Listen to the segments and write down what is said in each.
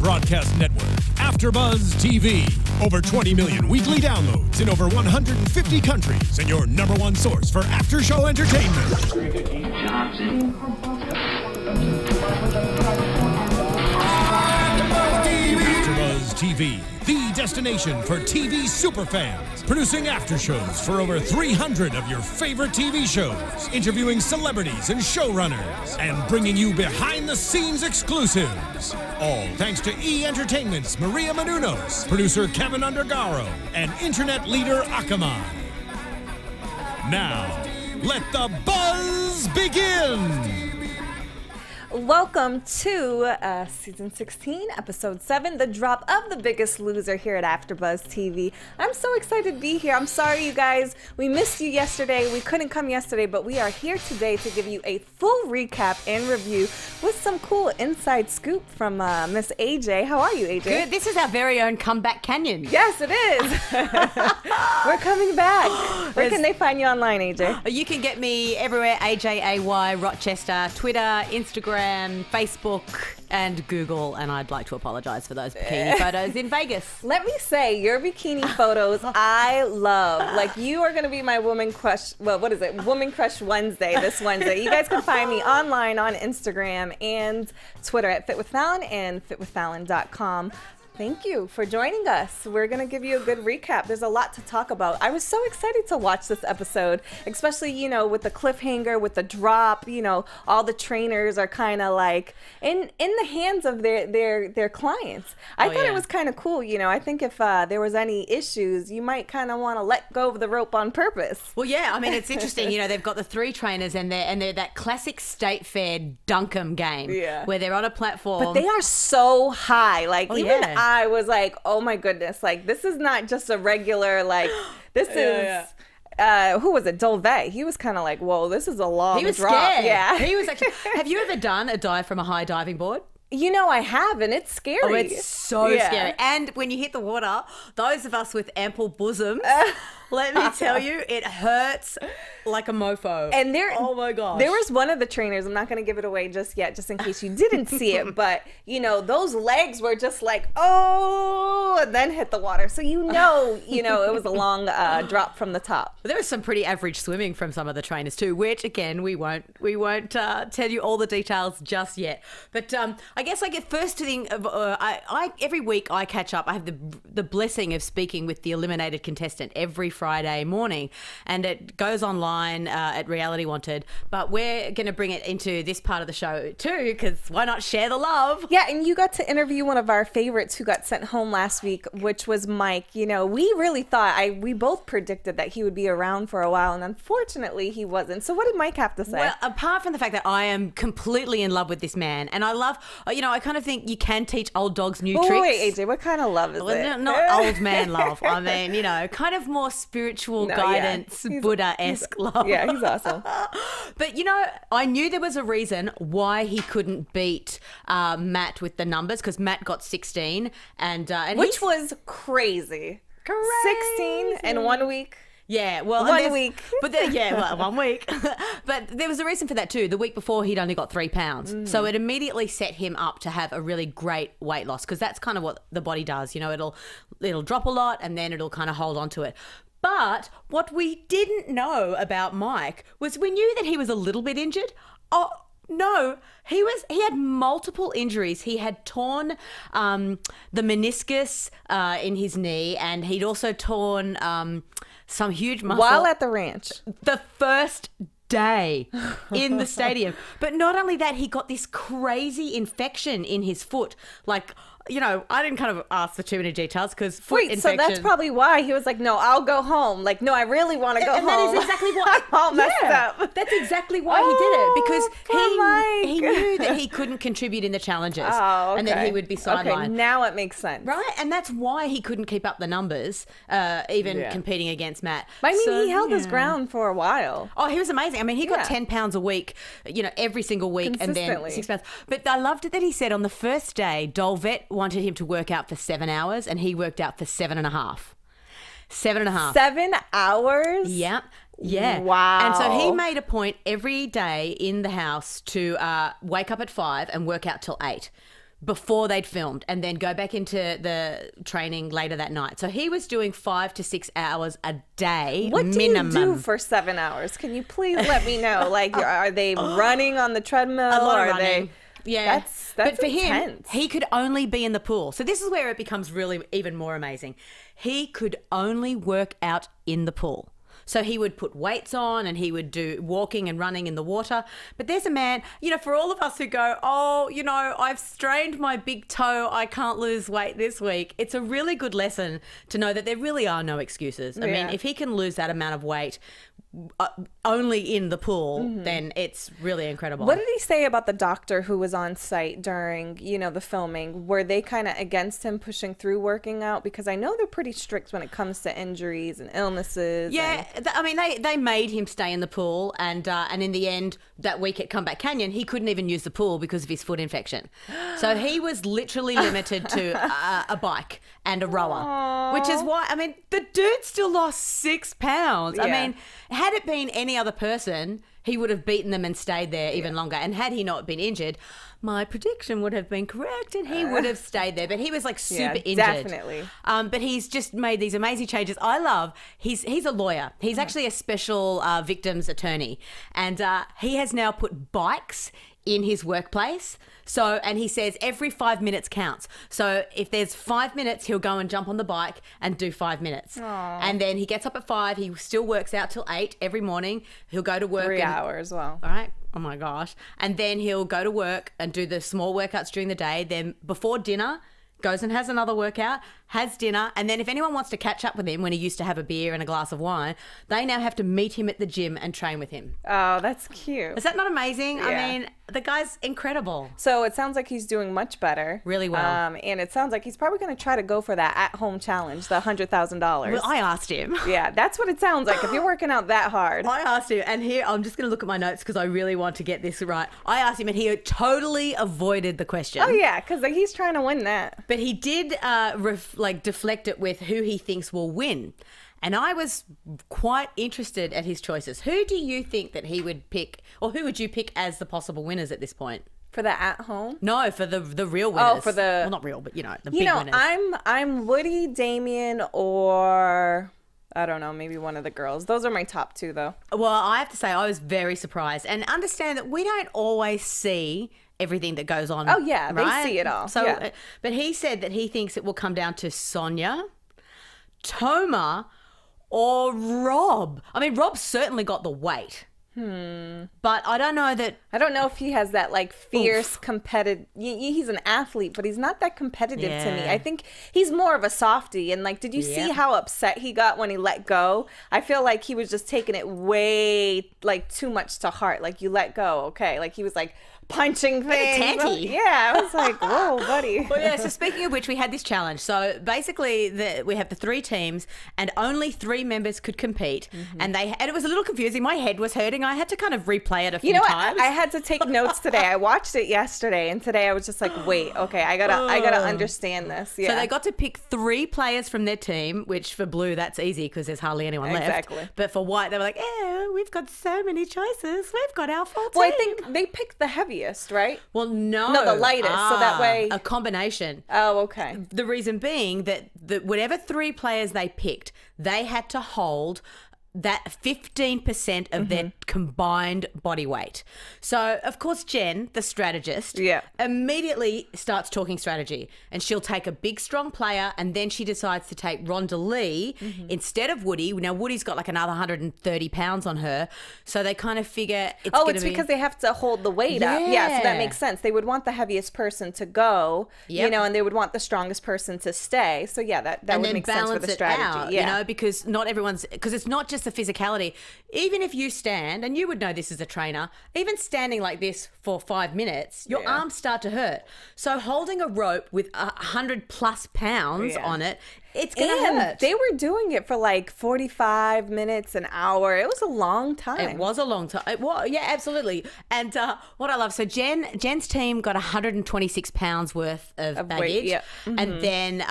broadcast network, AFTERBUZZ TV. Over 20 million weekly downloads in over 150 countries, and your #1 source for after-show entertainment. AFTERBUZZ TV, the destination for TV superfans. Producing after shows for over 300 of your favorite TV shows, interviewing celebrities and showrunners, and bringing you behind-the-scenes exclusives. All thanks to E! Entertainment's Maria Menounos, producer Kevin Undergaro, and internet leader Akamai. Now, let the buzz begin! Welcome to Season 16, Episode 7, the drop of The Biggest Loser here at AFTERBUZZ TV. I'm so excited to be here. I'm sorry, you guys. We missed you yesterday. We couldn't come yesterday, but we are here today to give you a full recap and review with some cool inside scoop from Miss AJ. How are you, AJ? Good. This is our very own comeback canyon. Yes, it is. We're coming back. Where can they find you online, AJ? You can get me everywhere, AJAY Rochester, Twitter, Instagram, Facebook, and Google, and I'd like to apologise for those bikini photos in Vegas. Let me say, your bikini photos, I love. Like, you are going to be my woman crush, well, what is it? Woman Crush Wednesday, this Wednesday. You guys can find me online on Instagram and Twitter at FitWithFallon and fitwithfallon.com. Thank you for joining us. We're going to give you a good recap. There's a lot to talk about. I was so excited to watch this episode, especially, you know, with the cliffhanger, with the drop, you know, all the trainers are kind of like in the hands of their clients. I thought it was kind of cool, you know. I think if there was any issues, you might kind of want to let go of the rope on purpose. Well, yeah, I mean, it's interesting, you know, they've got the 3 trainers and they're that classic state fair dunkum game where they're on a platform. But they are so high. Like, I was like, oh my goodness, like, this is not just a regular, like, this is, who was it? Dolvett. He was kind of like, whoa, this is a long drop. He was scared. Yeah. He was actually, have you ever done a dive from a high diving board? You know, I have, and it's scary. Oh, it's so scary. And when you hit the water, those of us with ample bosoms, let me tell you, it hurts like a mofo. And oh my gosh. There was one of the trainers, I'm not going to give it away just yet, just in case you didn't see it, but, you know, those legs were just like, oh, and then hit the water. So you know, it was a long drop from the top. There was some pretty average swimming from some of the trainers too, which, again, we won't tell you all the details just yet. But I guess I get first thing, every week I catch up. I have the blessing of speaking with the eliminated contestant every Friday morning, and it goes online at Reality Wanted, but we're going to bring it into this part of the show too, because why not share the love? Yeah, and you got to interview one of our favorites who got sent home last week, which was Mike. You know, we really thought, we both predicted that he would be around for a while, and unfortunately he wasn't. So what did Mike have to say? Well, apart from the fact that I am completely in love with this man, and I love, you know, I kind of think you can teach old dogs new tricks. Wait, AJ, what kind of love is it? Not old man love. I mean, you know, kind of more spiritual guidance, Buddha-esque love. Yeah, he's awesome. But, you know, I knew there was a reason why he couldn't beat Matt with the numbers, because Matt got 16. Which was crazy. 16 in 1 week. Yeah, well, 1 week. But 1 week. But there was a reason for that too. The week before, he'd only got 3 pounds. So it immediately set him up to have a really great weight loss, because that's kind of what the body does. You know, it'll drop a lot and then it'll kind of hold on to it. But what we didn't know about Mike was we knew that he was a little bit injured. Oh, no, he had multiple injuries. He had torn the meniscus in his knee, and he'd also torn some huge muscle. While at the ranch. The first day in the stadium. But not only that, he got this crazy infection in his foot. Like, you know, I didn't kind of ask for too many details because foot infection. So that's probably why he was like, no, I'll go home. Like, no, I really want to go home. And that is exactly why. All messed up. That's exactly why he did it, because he knew that he couldn't contribute in the challenges and that he would be sidelined. Okay, now it makes sense. Right? And that's why he couldn't keep up the numbers, even competing against Matt. I mean, he held his ground for a while. Oh, he was amazing. I mean, he got 10 pounds a week, you know, every single week, and then 6 pounds. But I loved it that he said on the first day, Dolvett wanted him to work out for 7 hours, and he worked out for 7.5. 7.5. 7 hours? Yeah. Yeah. Wow. And so he made a point every day in the house to wake up at 5 and work out till 8. before they'd filmed and then go back into the training later that night. So he was doing 5 to 6 hours a day minimum. What do you do for 7 hours? Can you please let me know? Like, are they running on the treadmill? A lot of are running. Yeah. That's but for intense. him, he could only be in the pool. So this is where it becomes really even more amazing. He could only work out in the pool. So he would put weights on and he would do walking and running in the water. But there's a man, you know, for all of us who go, oh, you know, I've strained my big toe, I can't lose weight this week. It's a really good lesson to know that there really are no excuses. I mean, if he can lose that amount of weight only in the pool, then it's really incredible. What did he say about the doctor who was on site during, you know, the filming? Were they kind of against him pushing through working out? Because I know they're pretty strict when it comes to injuries and illnesses. Yeah, I mean, they made him stay in the pool, and in the end, that week at Comeback Canyon, he couldn't even use the pool because of his foot infection. So he was literally limited to a bike and a rower, which is why, I mean, the dude still lost 6 pounds. I mean, had it been any other person, he would have beaten them and stayed there even longer. And had he not been injured, my prediction would have been correct and he would have stayed there. But he was like super injured. Definitely. But he's just made these amazing changes. I love, he's a lawyer. He's actually a special victims attorney. And he has now put bikes in his workplace. So, and he says every 5 minutes counts. So if there's 5 minutes, he'll go and jump on the bike and do 5 minutes. Aww. And then he gets up at 5. He still works out till 8 every morning. He'll go to work. 3 hours, well. All right. Oh my gosh. And then he'll go to work and do the small workouts during the day. Then before dinner, goes and has another workout, has dinner, and then if anyone wants to catch up with him when he used to have a beer and a glass of wine, they now have to meet him at the gym and train with him. Oh, that's cute. Is that not amazing? Yeah. I mean, the guy's incredible. So it sounds like he's doing much better. Really well. And it sounds like he's probably going to try to go for that at-home challenge, the $100,000. Well, I asked him. Yeah, that's what it sounds like if you're working out that hard. I asked him, and here, I'm just going to look at my notes because I really want to get this right. I asked him, and he totally avoided the question. Oh, yeah, because like, he's trying to win that. But he did deflect it with who he thinks will win. And I was quite interested at his choices. Who do you think that he would pick, or who would you pick as the possible winners at this point? For the at-home? No, for the real winners. Oh, for the... Well, not real, but, you know, the big winners. I'm Woody, Damien, or... I don't know, maybe one of the girls. Those are my top two, though. Well, I have to say I was very surprised. And understand that we don't always see everything that goes on. Oh, yeah, right? they see it all. So, yeah. But he said that he thinks it will come down to Sonia, Toma, or Rob. I mean, Rob's certainly got the weight. But I don't know that... I don't know if he has that, like, fierce, competitive... He's an athlete, but he's not that competitive to me. I think he's more of a softie. And, like, did you see how upset he got when he let go? I feel like he was just taking it way, like, too much to heart. Like, you let go, okay. Like, he was, like... punching things. Tanty. Yeah, I was like, whoa, buddy. Well, yeah, so speaking of which, we had this challenge. So basically, we have the 3 teams and only 3 members could compete. And it was a little confusing. My head was hurting. I had to kind of replay it a few times. I had to take notes today. I watched it yesterday, and today I was just like, wait, okay, I gotta understand this. Yeah. So they got to pick 3 players from their team, which for blue, that's easy because there's hardly anyone left. Exactly. But for white, they were like, we've got so many choices. We've got our full team. Well, I think they picked the heaviest, right? Well, no. No, the lightest. So that way... A combination. Oh, okay. The reason being that whatever 3 players they picked, they had to hold that 15% of their combined body weight. So, of course, Jen, the strategist, immediately starts talking strategy. And she'll take a big, strong player, and then she decides to take Rhonda Lee instead of Woody. Now, Woody's got like another 130 pounds on her. So they kind of figure it's because they have to hold the weight up. Yeah, so that makes sense. They would want the heaviest person to go, you know, and they would want the strongest person to stay. So, yeah, that would make sense for the strategy. Out, you know, because not everyone's... Because it's not just the physicality. Even if you stand, and you would know this as a trainer, even standing like this for 5 minutes, your arms start to hurt. So holding a rope with 100+ pounds on it, it's going to hurt. They were doing it for like 45 minutes, an hour. It was a long time. It was a long time. Yeah, absolutely. And what I love, so Jen's team got 126 pounds worth of baggage. Weight, And then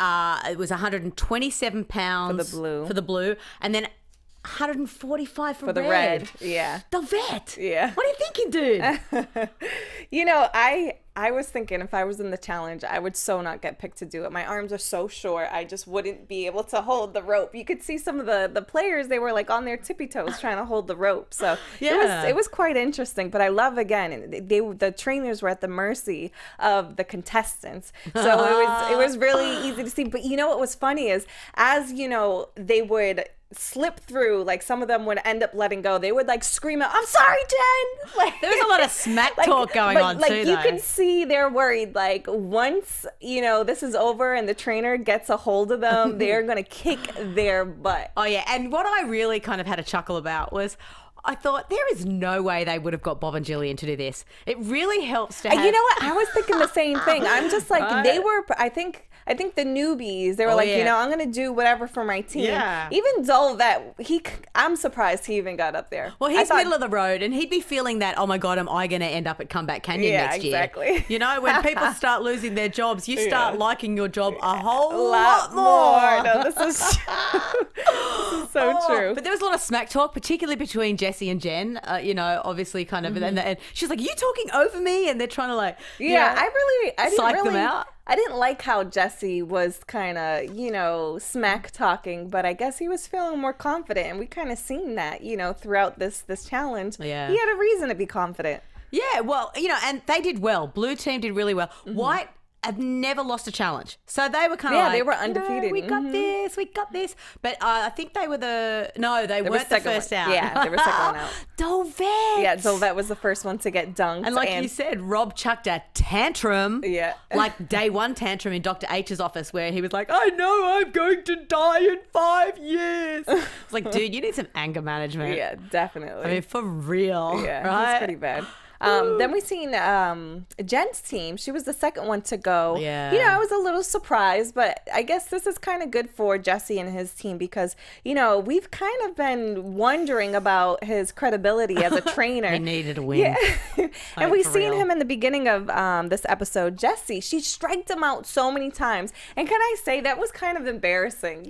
it was 127 pounds for the blue. And then 145 for the red. Yeah. The vet. Yeah. What are you thinking, dude? You know, I I was thinking if I was in the challenge, I would so not get picked to do it. My arms are so short, I just wouldn't be able to hold the rope. You could see some of the players, they were like on their tippy toes trying to hold the rope. So it was quite interesting. But I love, again, the trainers were at the mercy of the contestants. So it was really easy to see. But you know what was funny is, as you know, they would slip through, like some of them would end up letting go, they would like scream out, "I'm sorry, Jen!" Like, there was a lot of smack talk going on like, too, you can see they're worried, like once this is over and the trainer gets a hold of them, they're gonna kick their butt. Oh yeah. And what I really kind of had a chuckle about was, I thought there is no way they would have got Bob and Jillian to do this. It really helps to have... You know what? I was thinking the same thing. I'm just like, they were, I think the newbies, they were I'm going to do whatever for my team. Yeah. Even Dolvett, I'm surprised he even got up there. Well, he's middle of the road, and he'd be feeling that, oh my God, am I going to end up at Comeback Canyon next year? Yeah, exactly. You know, when people start losing their jobs, you start liking your job a whole lot more. No, this is so true. But there was a lot of smack talk, particularly between Jessie and Jen, obviously kind of, and she's like, "You talking over me?" And they're trying to like, I psych them out. I didn't like how Jessie was kind of, smack talking, but I guess he was feeling more confident, and we kind of seen that, throughout this challenge. Yeah, he had a reason to be confident. Yeah, well, and they did well. Blue team did really well. White have never lost a challenge, so they were kind of they were undefeated. We got this. But I think they were they weren't the first out. Yeah, they were second one out. Dolvett. Yeah, Dolvett was the first one to get dunked. And like you said, Rob chucked a tantrum. Yeah, like day one tantrum in Dr. H's office, where he was like, "I know I'm going to die in 5 years." It's like, dude, you need some anger management. Yeah, definitely. I mean, for real. Yeah, right? It's pretty bad. Then we seen Jen's team. She was the second one to go. Yeah. I was a little surprised, but I guess this is kind of good for Jessie and his team because, we've kind of been wondering about his credibility as a trainer. He needed a win. Yeah. And we've seen him in the beginning of this episode. Jessie, she striked him out so many times. And can I say that was kind of embarrassing,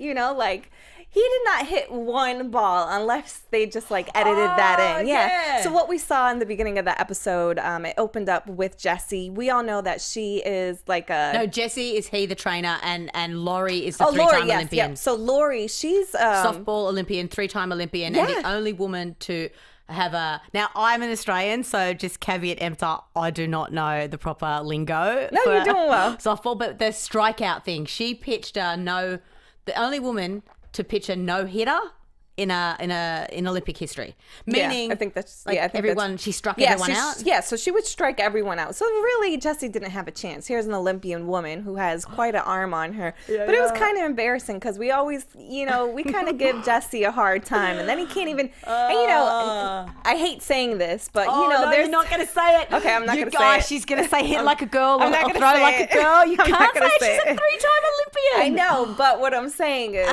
he did not hit one ball unless they just like edited that in. Yeah. So what we saw in the beginning of the episode, it opened up with Jessie. We all know that she is like No, Jessie is the trainer, and Laurie is the three-time Olympian. Yeah. So Laurie, she's softball Olympian, 3-time Olympian, and the only woman to have now I'm an Australian, so just caveat emptor, I do not know the proper lingo. No, you're doing well. Softball, but the strikeout thing, she pitched the only woman to pitch a no-hitter in Olympic history. Meaning, I think that's she struck everyone out. Yeah, so she would strike everyone out. So really, Jessie didn't have a chance. Here's an Olympian woman who has quite an arm on her. But it was kind of embarrassing because we always, we kind of give Jessie a hard time, and then he can't even. And, I hate saying this, but you're not going to say it. Okay, I'm not going to say it. She's going to say hit like a girl or throw like a girl. You can't say it. She's a 3-time Olympian. I know, but what I'm saying is.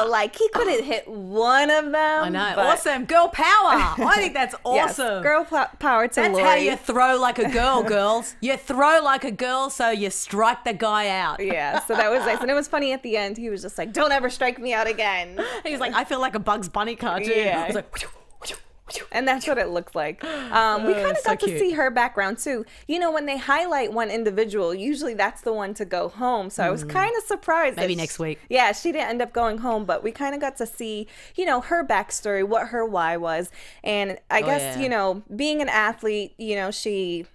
Like he couldn't hit one of them. I know. Awesome. Girl power. I think that's awesome. Yes, girl power to That's Laurie. how you throw like a girl, girls. You throw like a girl, so you strike the guy out. Yeah, so that was nice. And it was funny at the end. He was just like, "Don't ever strike me out again." He was like, "I feel like a Bugs Bunny cartoon." Yeah. He was like, and that's what it looked like. We kind of got to see her background too. When they highlight one individual, usually that's the one to go home. So I was kind of surprised. Maybe next week. Yeah, she didn't end up going home, but we kind of got to see, her backstory, what her why was. And I guess, being an athlete, she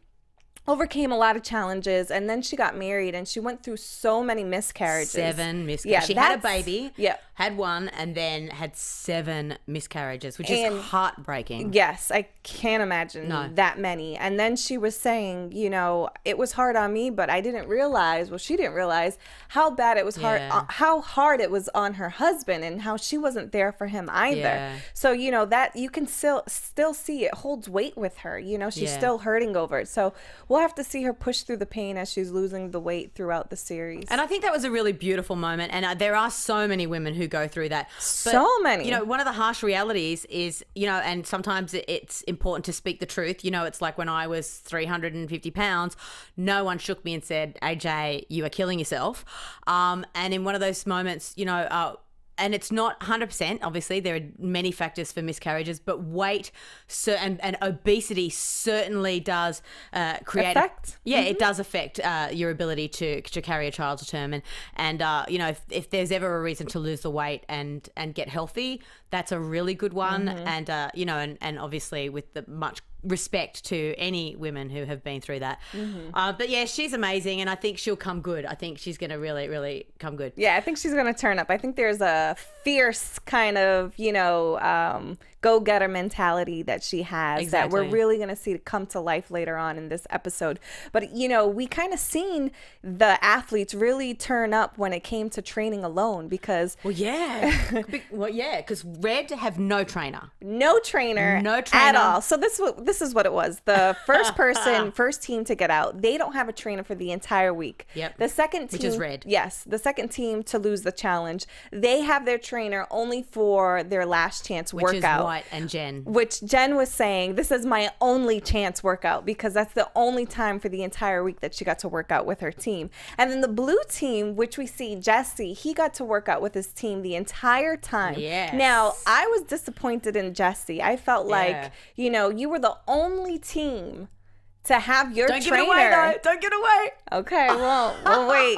overcame a lot of challenges, and then she got married, and she went through so many miscarriages. 7 miscarriages. Yeah, she had a baby, had one, and then had 7 miscarriages, which is heartbreaking. Yes, I can't imagine that many. And then she was saying, it was hard on me, but I didn't realize, she didn't realize how bad it was how hard it was on her husband, and how she wasn't there for him either. Yeah. So, that you can still see it holds weight with her. She's still hurting over it. So we'll have to see her push through the pain as she's losing the weight throughout the series. And I think that was a really beautiful moment. And there are so many women who go through that. But, so many. One of the harsh realities is, and sometimes it's important to speak the truth. It's like when I was 350 pounds, no one shook me and said, "AJ, you are killing yourself." And in one of those moments, and it's not 100%. Obviously, there are many factors for miscarriages, but weight and obesity certainly does create effect. It does affect your ability to carry a child to term. And you know, if there's ever a reason to lose the weight and get healthy, that's a really good one. And you know, and obviously with the much respect to any women who have been through that. But yeah, she's amazing, and I think she'll come good. I think she's going to really, really come good. Yeah, I think she's going to turn up. I think there's a fierce kind of, you know, go-getter mentality that she has that we're really going to see come to life later on in this episode. But, you know, we kind of seen the athletes really turn up when it came to training alone because... Well, yeah. Because Red have no trainer. No trainer at all. So this is what it was. The first person, first team to get out, they don't have a trainer for the entire week. Yep. The second team... Which is Red. Yes. The second team to lose the challenge, they have their trainer only for their last chance workout. Which is White and Jen. Which Jen was saying, this is my only chance workout because that's the only time for the entire week that she got to work out with her team. And then the blue team, which we see Jessie, he got to work out with his team the entire time. Yes. Now, I was disappointed in Jessie. I felt like, you know, you were the only team to have your trainer. Don't get away, though. Don't get away. Okay, well, we'll wait.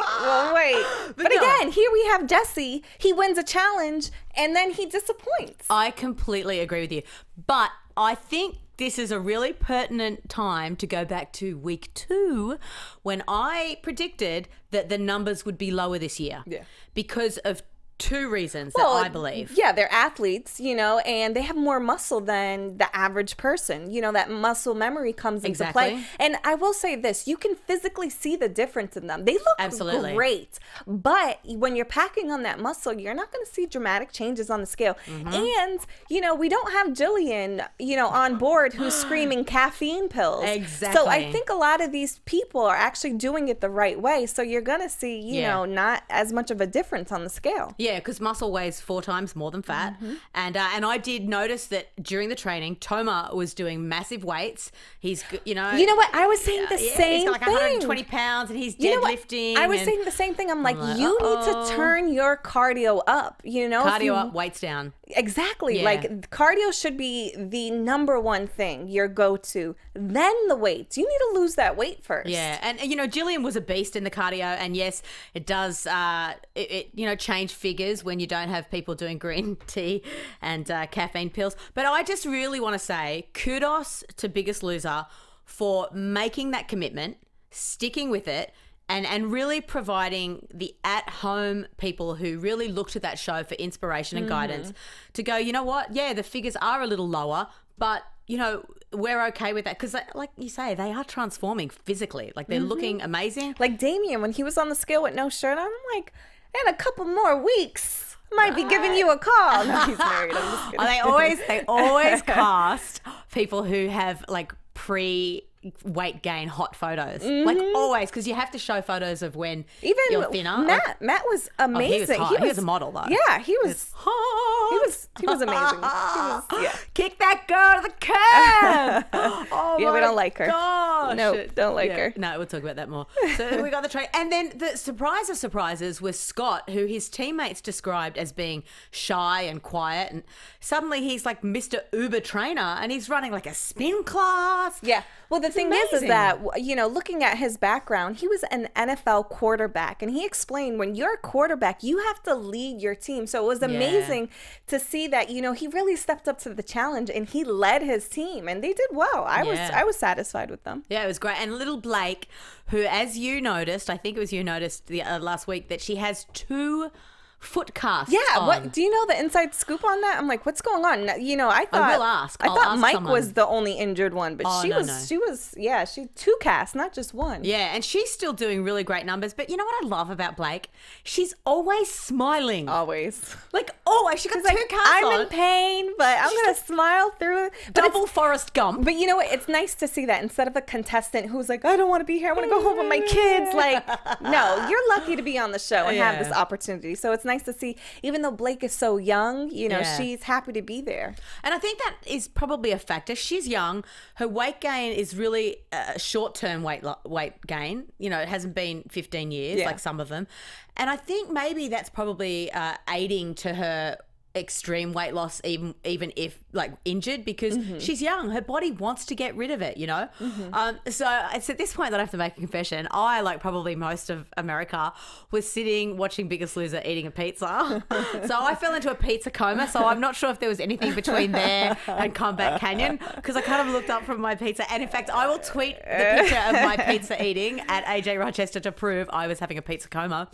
But again, here we have Jessie. He wins a challenge, and then he disappoints. I completely agree with you. But I think this is a really pertinent time to go back to week 2 when I predicted that the numbers would be lower this year. Yeah. Because of 2 reasons that I believe. Yeah, they're athletes, you know, and they have more muscle than the average person. You know, that muscle memory comes into play. And I will say this, you can physically see the difference in them. They look great. But when you're packing on that muscle, you're not going to see dramatic changes on the scale. And, you know, we don't have Jillian, you know, on board who's screaming caffeine pills. Exactly. So I think a lot of these people are actually doing it the right way. So you're going to see, you know, not as much of a difference on the scale. Yeah, because muscle weighs 4 times more than fat. And I did notice that during the training, Toma was doing massive weights. He's, you know... You know what? I was saying the same thing. He's got like 120 pounds and he's deadlifting. I was saying the same thing. I'm like, you need to turn your cardio up, you know? Cardio up, weights down. Exactly. Yeah. Like, cardio should be the #1 thing, your go-to. Then the weights. You need to lose that weight first. Yeah. And, you know, Jillian was a beast in the cardio. And, yes, it does, you know, change figures when you don't have people doing green tea and caffeine pills. But I just really want to say kudos to Biggest Loser for making that commitment, sticking with it, and really providing the at-home people who really look to that show for inspiration and guidance to go, you know what? Yeah, the figures are a little lower, but, you know, we're okay with that because, like you say, they are transforming physically. Like, they're looking amazing. Like Damien, when he was on the scale with no shirt on, I'm like, in a couple more weeks, might be giving you a call. No, he's married. I'm just kidding. They always cast people who have, like, weight gain hot photos, like always, because you have to show photos of when you're thinner. Matt was amazing. He was a model though. Yeah, he was amazing. Kick that girl to the curb. We don't like her. Gosh. No, don't like her. No, we'll talk about that more. So we got the train, and then the surprise of surprises was Scott, who his teammates described as being shy and quiet, and suddenly he's like Mr. Uber trainer, and he's running like a spin class. Yeah. Well, the thing is that, you know, looking at his background, he was an NFL quarterback, and he explained when you're a quarterback, you have to lead your team. So it was amazing to see that, you know, he really stepped up to the challenge and he led his team, and they did well. I was satisfied with them. Yeah, it was great. And little Blake, who, as you noticed, I think it was you noticed the last week, that she has 2 foot casts. Yeah, what do you know the inside scoop on that? I'm like, what's going on? You know, I thought I'll ask Mike someone. Was the only injured one, but she was 2 casts, not just 1. Yeah, and she's still doing really great numbers. But you know what I love about Blake? She's always smiling. Always. Like always. She got 2 casts I'm in pain, but I'm gonna smile through it. Double Forrest Gump. But you know what? It's nice to see that instead of a contestant who's like, I don't want to be here. I want to go home with my kids. Like, no, you're lucky to be on the show and have this opportunity. So it's nice to see, even though Blake is so young, you know, Yeah. she's happy to be there. And I think that is probably a factor. She's young. Her weight gain is really a short-term weight gain. You know, it hasn't been 15 years like some of them. And I think maybe that's probably aiding to her extreme weight loss, even if like injured, because she's young. Her body wants to get rid of it, you know. So it's at this point that I have to make a confession. I, like probably most of America, was sitting watching Biggest Loser eating a pizza. So I fell into a pizza coma. So I'm not sure if there was anything between there and Comeback Canyon, because I kind of looked up from my pizza. And in fact, I will tweet the picture of my pizza eating at Ajay Rochester to prove I was having a pizza coma.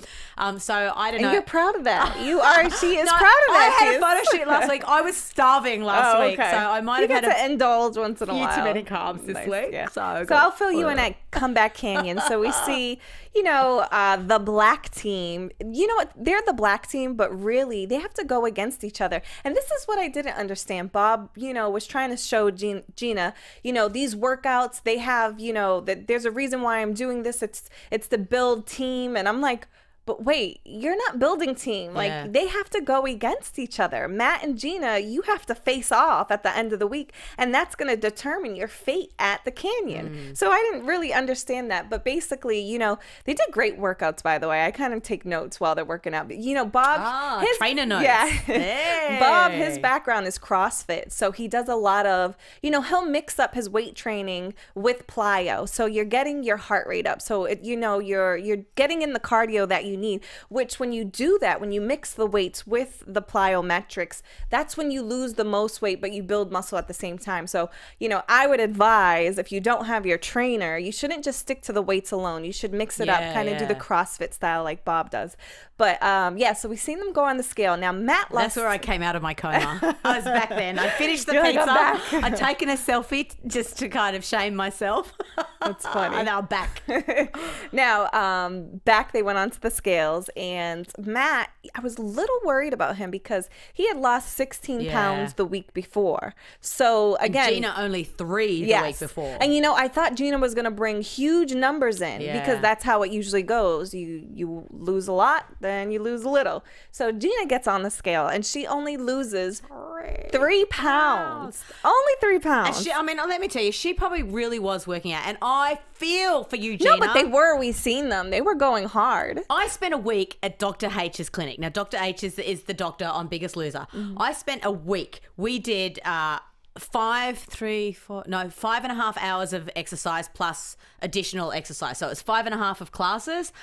So I don't know. And you're proud of that. You are. She is proud of that. I had a photo shoot last week. I was starving last week, so I might have had to indulge once in a few while. too many carbs this week. Yeah. So I'll fill you in at Comeback Canyon. So we see, you know, the black team. You know what? They're the black team, but really they have to go against each other. And this is what I didn't understand. Bob, you know, was trying to show Gina, you know, these workouts, they have, you know, that there's a reason why I'm doing this. It's to build team. And I'm like, but wait, you're not building team. Like, they have to go against each other. Matt and Gina, you have to face off at the end of the week, and that's going to determine your fate at the canyon. So I didn't really understand that. But basically, you know, they did great workouts, by the way. I kind of take notes while they're working out. But, you know, Bob, his trainer notes. Yeah. Hey. Bob, his background is CrossFit. So he does a lot of, you know, he'll mix up his weight training with plyo. So you're getting your heart rate up. So, you know, you're getting in the cardio that you need, which when you do that, when you mix the weights with the plyometrics, that's when you lose the most weight, but you build muscle at the same time. So, you know, I would advise, if you don't have your trainer, you shouldn't just stick to the weights alone. You should mix it up, kind of do the CrossFit style like Bob does. But yeah, so we've seen them go on the scale. Now, Matt lost. That's where I came out of my coma. I was back then. I finished the pizza. I'd taken a selfie just to kind of shame myself. That's funny. And now I'm back. Now, back they went onto the scales, and Matt, I was a little worried about him because he had lost 16 pounds the week before. So again, and Gina only 3 the week before. And you know, I thought Gina was going to bring huge numbers in because that's how it usually goes. You lose a lot, then you lose a little. So Gina gets on the scale, and she only loses 3 pounds. Only 3 pounds. And she, I mean, let me tell you, she probably really was working out, and I feel for you, Gina. No, but they were. We've seen them. They were going hard. I spent a week at Dr. H's clinic. Now, Dr. H is the doctor on Biggest Loser. I spent a week. We did 5.5 hours of exercise plus additional exercise. So it was 5.5 of classes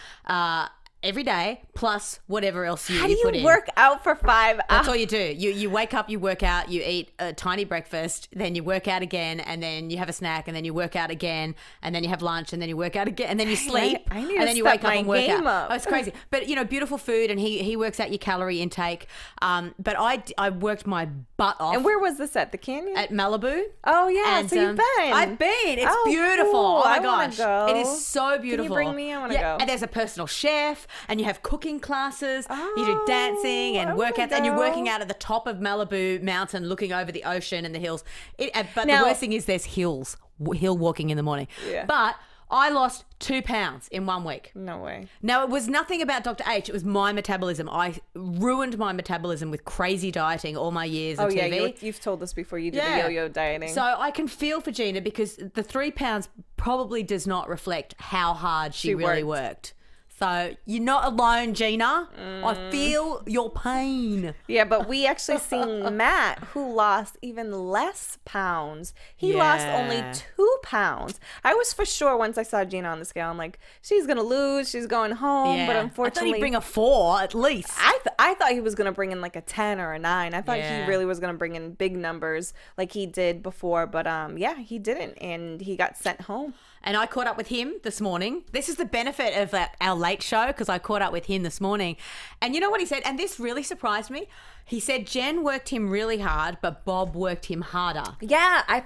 every day, plus whatever else you put in. How do you work out for 5 hours? That's all you do. You wake up, you work out, you eat a tiny breakfast, then you work out again, and then you have a snack, and then you work out again, and then you have lunch, and then you work out again, and then you sleep, I need and to then you step wake up and work game out. up. Oh, it's crazy. But, you know, beautiful food, and he works out your calorie intake. But I worked my butt off. And where was this at? The canyon? At Malibu. Oh, yeah. And, so you've been. I've been. It's beautiful. Cool. Oh, my I wanna gosh. go. It is so beautiful. Can you bring me? I want to go. And there's a personal chef, and you have cooking classes. You do Oh, dancing and I wanna workouts, and you're go. working out at the top of Malibu Mountain, looking over the ocean and the hills. But Now- the worst thing is there's hill walking in the morning. Yeah. But I lost 2 pounds in 1 week. No way. Now, it was nothing about Dr. H. It was my metabolism. I ruined my metabolism with crazy dieting all my years on TV. You've told us before you did the yo-yo dieting. So I can feel for Gina, because the 3 pounds probably does not reflect how hard she really worked. So you're not alone, Gina. I feel your pain. Yeah, but we actually seen Matt, who lost even less pounds. He lost only 2 pounds. I was for sure, once I saw Gina on the scale, I'm like, she's going to lose. She's going home. But unfortunately, I thought he'd bring a 4 at least. I thought he was going to bring in like a 10 or a 9. I thought he really was going to bring in big numbers like he did before. But yeah, he didn't. And he got sent home. And I caught up with him this morning. This is the benefit of our late show, because I caught up with him this morning. And you know what he said? And this really surprised me. He said Jen worked him really hard, but Bob worked him harder. Yeah,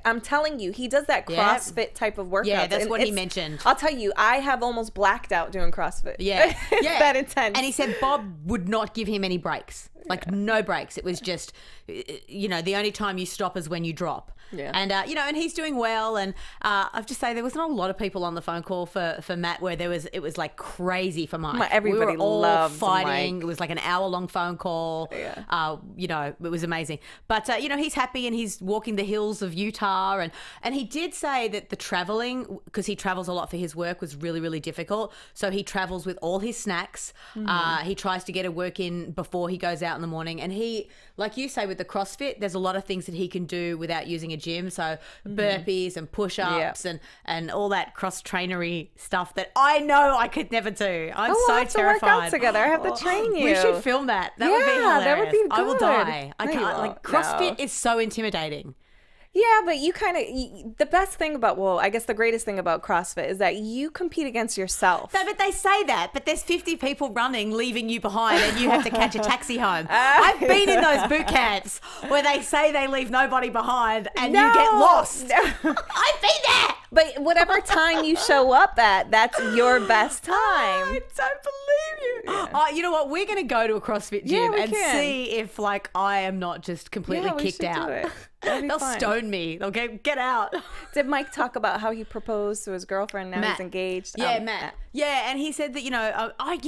I'm telling you, he does that CrossFit type of workout. Yeah, that's what he mentioned. I'll tell you, I have almost blacked out doing CrossFit. Yeah. It's that intense. And he said Bob would not give him any breaks. like no breaks. It was just, you know, the only time you stop is when you drop. Yeah. And, you know, and he's doing well. And I have to say there was not a lot of people on the phone call for Matt where it was like crazy for Mike. Everybody we were all loves fighting. Mike. It was like an hour-long phone call. Yeah. You know, it was amazing. But, you know, he's happy and he's walking the hills of Utah. And he did say that the traveling, because he travels a lot for his work, was really, really difficult. So he travels with all his snacks. He tries to get a work in before he goes out in the morning. And he, like you say, with the CrossFit, there's a lot of things that he can do without using a gym. So burpees and push-ups and all that cross-trainery stuff that I know I could never do. I'm so we'll have terrified. to work out together. I have to train you. We should film that. That would be hilarious. That would be good. I will die. I No, you can't. Like won't. CrossFit No. is so intimidating. Yeah, but you kind of, the best thing about, well, I guess the greatest thing about CrossFit is that you compete against yourself. No, but they say that, but there's 50 people running, leaving you behind, and you have to catch a taxi home. I've been in those boot camps where they say they leave nobody behind and you get lost. I've been there. But whatever time you show up at, that's your best time. I don't believe you. Oh, you know what? We're going to go to a CrossFit gym we and can. see if, like, I am not just completely We kicked should out. do it. That'd be They'll fun. stone me. They'll get out. Did Mike talk about how he proposed to his girlfriend? Now he's engaged. Yeah, Matt. Yeah, and he said that, I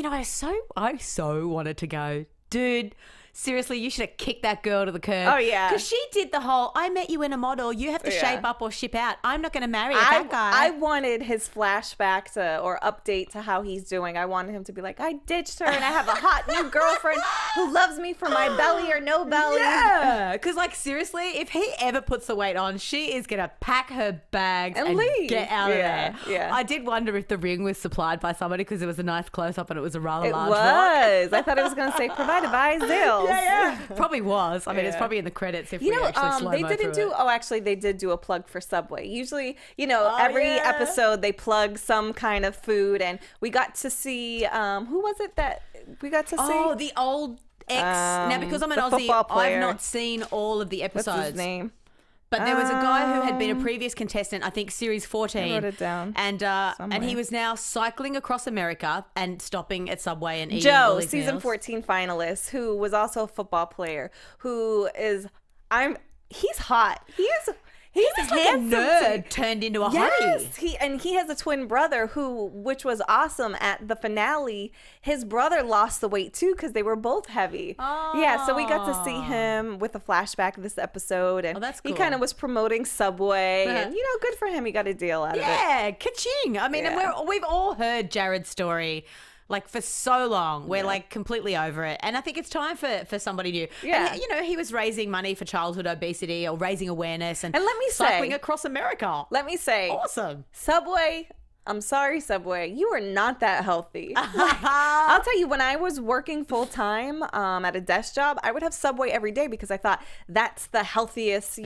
so wanted to go, dude. Seriously, you should have kicked that girl to the curb. Oh, yeah. Because she did the whole, I met you in a model. You have to shape up or ship out. I'm not going to marry that guy. I wanted his flashback or update to how he's doing. I wanted him to be like, I ditched her and I have a hot new girlfriend who loves me for my belly or no belly. Yeah, because like seriously, if he ever puts the weight on, she is going to pack her bags and leave. Get out of there. Yeah. I did wonder if the ring was supplied by somebody because it was a nice close-up and it was a rather It large was. rock. I thought it was going to say provided by Zills. Yeah. Probably was. I mean, it's probably in the credits if we actually slow-mo they didn't through do. it. Oh, actually, they did do a plug for Subway. Usually, every episode they plug some kind of food, and we got to see. Who was it that we got to see? Oh, the old ex. Now, because I'm an the Aussie, football player. I've not seen all of the episodes. What's his name? But there was a guy who had been a previous contestant, I think series 14. I wrote it down. And he was now cycling across America and stopping at Subway and eating Joe, Woolies season meals. 14 finalist, who was also a football player, he's hot. He's He's like a handsome. nerd turned into a hottie. Yes, he has a twin brother which was awesome at the finale. His brother lost the weight too because they were both heavy. Oh. Yeah, so we got to see him with a flashback of this episode, and that's he cool. kind of was promoting Subway, and good for him. He got a deal out of it. Yeah, ka-ching. I mean, and Yeah. we've all heard Jared's story. Like for so long, we're like completely over it, and I think it's time for somebody new. Yeah, and, he was raising money for childhood obesity or raising awareness, and let me cycling say, across America. Let me say, awesome. Subway. I'm sorry, Subway. You are not that healthy. I'll tell you, when I was working full time at a desk job, I would have Subway every day because I thought that's the healthiest,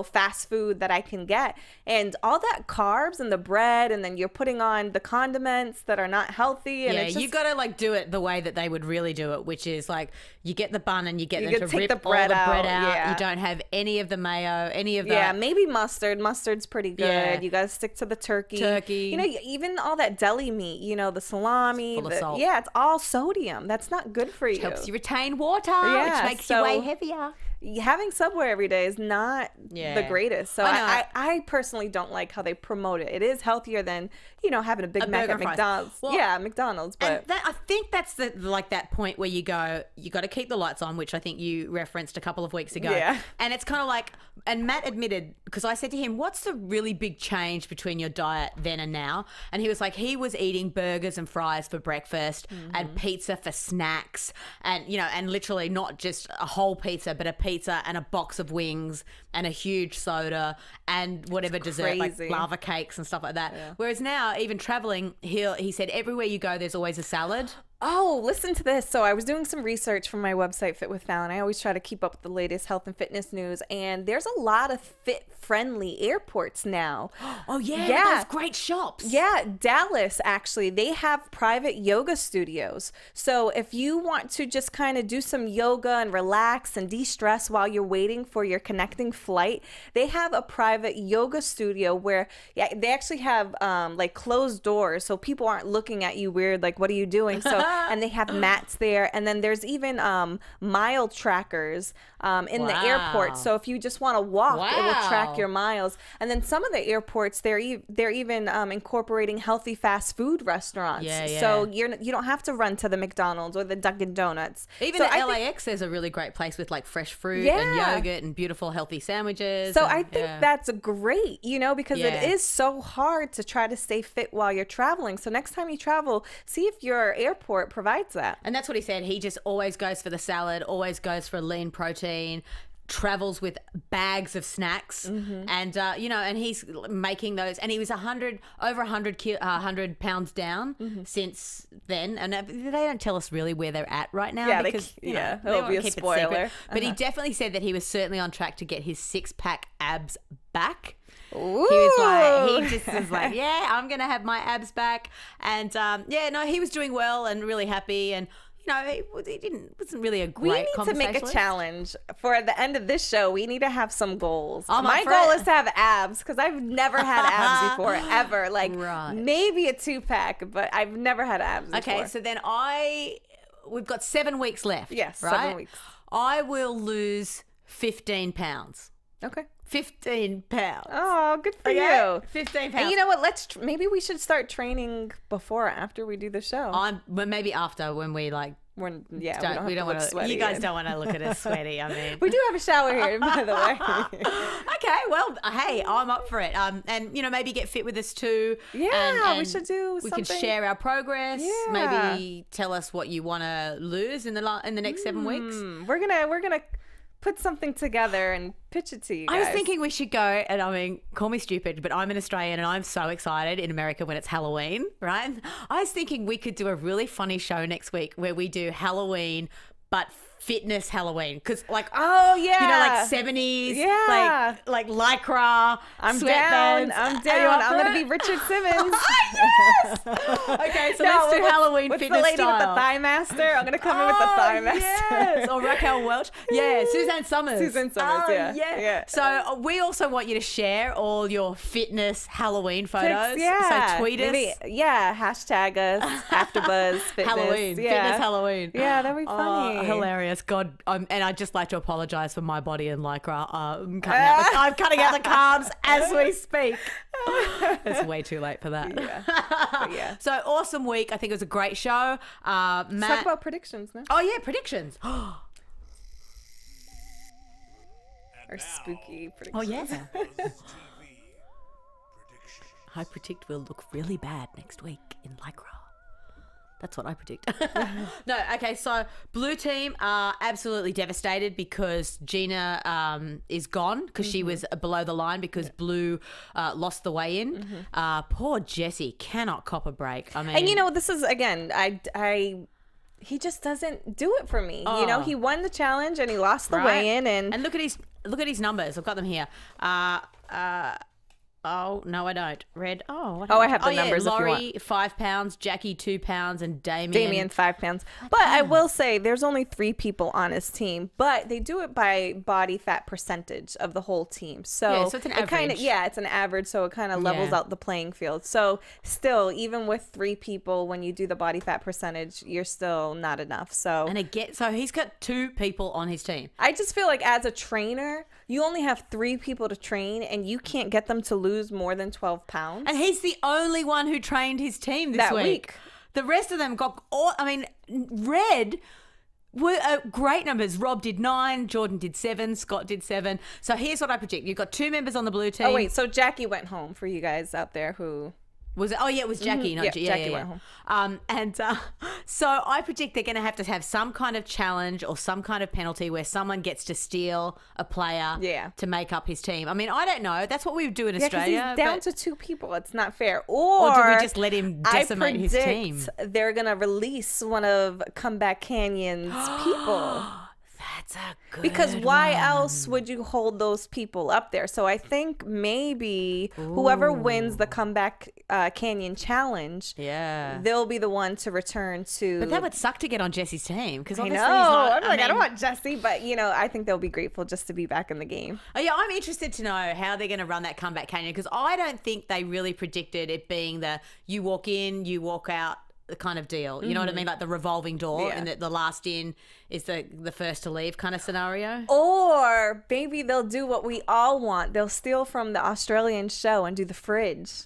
fast food that I can get. And all that carbs and the bread, and then you're putting on the condiments that are not healthy. And it's just, you got to like do it the way that they would really do it, which is like you get the bun and you get them to take rip the bread all the bread out. Yeah. You don't have any of the mayo, any of that. Yeah, maybe mustard. Mustard's pretty good. Yeah. You got to stick to the turkey. Turkey. Even all that deli meat, the salami. Full of salt. Yeah, it's all sodium. That's not good for you. Helps you retain water, Yeah, which makes so- you way heavier. Having Subway every day is not the greatest. So I personally don't like how they promote it. It is healthier than, having a Big Mac burger at and fries. McDonald's. Well, yeah, McDonald's. But And I think that's that point where you go, you got to keep the lights on, which I think you referenced a couple of weeks ago. Yeah. And it's kind of like, and Matt admitted, because I said to him, what's the really big change between your diet then and now? And he was like, he was eating burgers and fries for breakfast and pizza for snacks, and and literally not just a whole pizza, but a pizza and a box of wings and a huge soda and whatever dessert, like crazy. lava cakes and stuff like that. Yeah. Whereas now, even traveling, he said everywhere you go, there's always a salad. Oh, listen to this. So I was doing some research for my website, Fit with Fallon. I always try to keep up with the latest health and fitness news, and there's a lot of fit-friendly airports now. Oh, yeah. Those great shops. Yeah, Dallas, actually, they have private yoga studios. So if you want to just kind of do some yoga and relax and de-stress while you're waiting for your connecting flight, they have a private yoga studio where they actually have like closed doors, so people aren't looking at you weird, like, what are you doing? So and they have mats there. And then there's even mile trackers in the airport. So if you just want to walk, it will track your miles. And then some of the airports, they're even incorporating healthy fast food restaurants. So you don't have to run to the McDonald's or the Dunkin' Donuts. Even at LAX, there's a really great place with like fresh fruit and yogurt and beautiful healthy sandwiches. So I think that's great, because it is so hard to try to stay fit while you're traveling. So next time you travel, see if your airport provides that. And that's what he said. He just always goes for the salad, always goes for lean protein, travels with bags of snacks, and and he's making those, and he was 100 pounds down since then, and they don't tell us really where they're at right now because it'll be a spoiler. But he definitely said that he was certainly on track to get his 6-pack abs back. Ooh. He just was like, I'm gonna have my abs back, and he was doing well and really happy, and he wasn't really a great conversationalist. We need to make a challenge for the end of this show. We need to have some goals. My goal is to have abs because I've never had abs before, ever. Like maybe a 2-pack, but I've never had abs before. Okay, so then we've got 7 weeks left. Yes, right? 7 weeks. I will lose 15 pounds. Okay. 15 pounds. Oh, good for you. 15 pounds. And you know what? Maybe we should start training before or after we do the show. Maybe after when we like. We don't want to sweaty. You guys don't want to look at us sweaty. I mean, we do have a shower here, by the way. Okay, well, hey, I'm up for it. And maybe get fit with us too. Yeah, and we should do something. We can share our progress. Yeah. Maybe tell us what you want to lose in the next 7 weeks. We're gonna put something together and pitch it to you guys. I was thinking we should go, and I mean, call me stupid, but I'm an Australian and I'm so excited in America when it's Halloween, right? I was thinking we could do a really funny show next week where we do Halloween, but fitness Halloween, because like 70s, like lycra, I'm sweatbands. down. I'm gonna be Richard Simmons. Yes. Okay, so let's do Halloween what's fitness the lady style. with the thigh master? I'm gonna come in with the thigh master. Yes, or Raquel Welch. Yeah, Suzanne Summers. Yeah. So we also want you to share all your fitness Halloween photos. Yeah. So tweet us. Hashtag us AFTERBUZZ Fitness. Halloween. Fitness Halloween. Yeah, that'd be funny. Hilarious. God, and I'd just like to apologise for my body and lycra. I'm cutting out the carbs as we speak. It's way too late for that. Yeah. So awesome week. I think it was a great show. Matt, let's talk about predictions now. Oh yeah, predictions. Or spooky predictions. Oh yeah. I predict we'll look really bad next week in lycra. That's what I predict. No, okay, so blue team are absolutely devastated because Gina is gone because she was below the line because blue lost the weigh-in. Poor Jessie cannot cop a break. I mean, and this is, again, he just doesn't do it for me. He won the challenge and he lost the weigh-in. And look at his numbers. I've got them here. Oh, no, I don't. Red. I have the numbers if you Laurie, want. 5 pounds, Jackie, 2 pounds, and Damien 5 pounds. But I will say there's only 3 people on his team, but they do it by body fat percentage of the whole team. So it's an average. It's an average, so it kind of levels out the playing field. So still, even with 3 people, when you do the body fat percentage, you're still not enough. So so he's got 2 people on his team. I just feel like as a trainer, you only have 3 people to train, and you can't get them to lose more than 12 pounds. And he's the only one who trained his team this week. The rest of them got Red were great numbers. Rob did 9, Jordan did 7, Scott did 7. So here's what I predict. You've got 2 members on the blue team. Oh, wait. So Jackie went home for you guys out there who... Was it? Oh, yeah, it was Jackie. Not Jackie went home. So I predict they're going to have some kind of challenge or some kind of penalty where someone gets to steal a player to make up his team. I mean, I don't know. That's what we would do in Australia. He's down to 2 people. It's not fair. Or do we just let him decimate his team? They're going to release one of Comeback Canyon's people. That's a good Because why one. else would you hold those people up there? So I think maybe whoever wins the Comeback Canyon Challenge, they'll be the one to return to. But that would suck to get on Jessie's team because I obviously know. he's not, I'm like, I don't want Jessie, but I think they'll be grateful just to be back in the game. Oh yeah, I'm interested to know how they're going to run that Comeback Canyon because I don't think they really predicted it being you walk in, you walk out kind of deal. You know what I mean? Like the revolving door, Yeah. and the last in is the first to leave kind of scenario. Or maybe they'll do what we all want. They'll steal from the Australian show and do the fridge.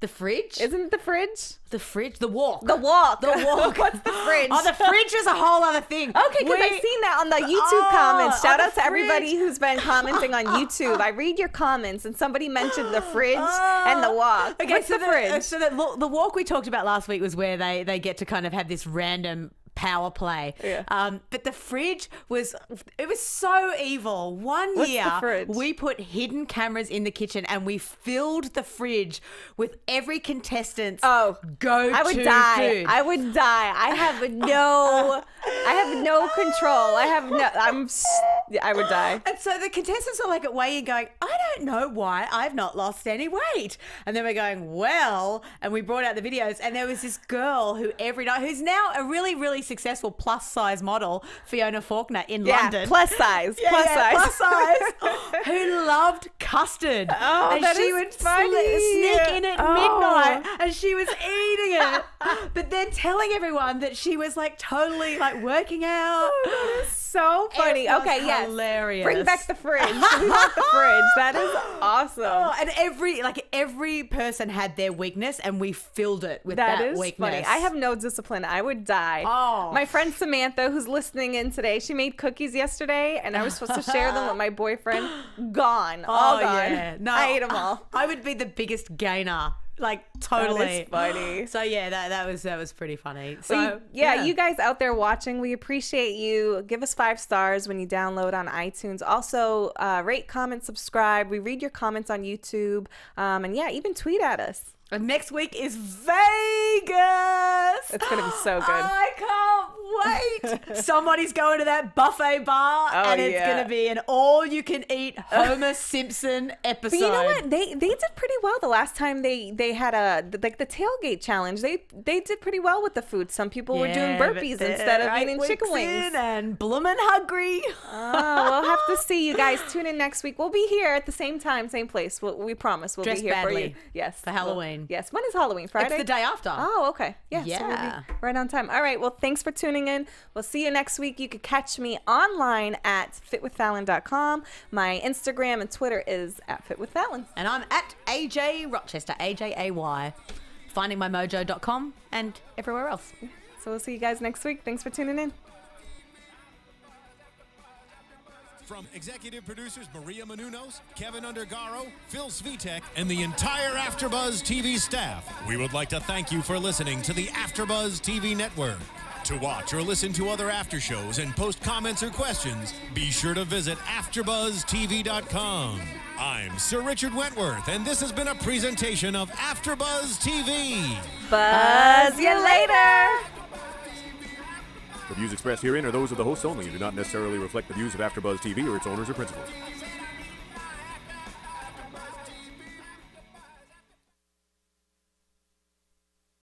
The fridge? Isn't it the fridge? The fridge? The walk. The walk. The walk. What's the fridge? Oh, the fridge is a whole other thing. Okay, because I've seen that on the YouTube comments. Shout out to everybody who's been commenting on YouTube. I read your comments, and somebody mentioned the fridge and the walk. Okay, What's the fridge? So the walk we talked about last week was where they get to kind of have this random power play. Yeah. But the fridge was so evil. One What's year the fridge? we put hidden cameras in the kitchen and we filled the fridge with every contestant's go-to I would die. food. I would die. I have no control. I would die. And so the contestants are like at weigh-in going, I don't know why I've not lost any weight. And then we're going, well, and we brought out the videos, and there was this girl who every night, who's now a really, really successful plus-size model, Fiona Faulkner in London. Plus size. Plus size. Who loved custard. Oh, and that she is would funny. sneak in at midnight, and she was eating it. But then telling everyone that she was like totally like working out. That is so funny. It was Okay, yes. hilarious. Bring back the fridge. We want the fridge. That is awesome. Oh, and every person had their weakness, and we filled it with that is weakness. funny. I have no discipline. I would die. Oh. My friend Samantha, who's listening in today, she made cookies yesterday, and I was supposed to share them with my boyfriend. Gone. All gone. Yeah. No, I ate them all. I would be the biggest gainer. Like totally. That is funny. So yeah, that was pretty funny. So Well, you guys out there watching, we appreciate you. Give us 5 stars when you download on iTunes. Also, rate, comment, subscribe. We read your comments on YouTube. And yeah, even tweet at us. And next week is Vegas. It's gonna be so good. I can't wait. Somebody's going to that buffet bar, and it's gonna be an all-you-can-eat Homer Simpson episode. But you know what? They did pretty well the last time they had the tailgate challenge. They did pretty well with the food. Some people were doing burpees instead of eating chicken wings. And bloomin' hungry. We'll have to see you guys. Tune in next week. We'll be here at the same time, same place. We promise we'll Dressed be here badly for you. Yes, for Halloween. Yes. When is Halloween? Friday? It's the day after. Oh, okay. Yeah. So we'll Yeah. be right on time. All right. Well, thanks for tuning in. We'll see you next week. You can catch me online at fitwithfallon.com. My Instagram and Twitter is at fitwithfallon. And I'm at AJ Rochester, AJAY. Findingmymojo.com and everywhere else. So we'll see you guys next week. Thanks for tuning in. From executive producers Maria Menounos, Kevin Undergaro, Phil Svitek, and the entire AfterBuzz TV staff, we would like to thank you for listening to the AfterBuzz TV network. To watch or listen to other after shows and post comments or questions, be sure to visit AfterBuzzTV.com. I'm Sir Richard Wentworth, and this has been a presentation of AfterBuzz TV. Buzz you later. The views expressed herein are those of the hosts only and do not necessarily reflect the views of AfterBuzz TV or its owners or principals.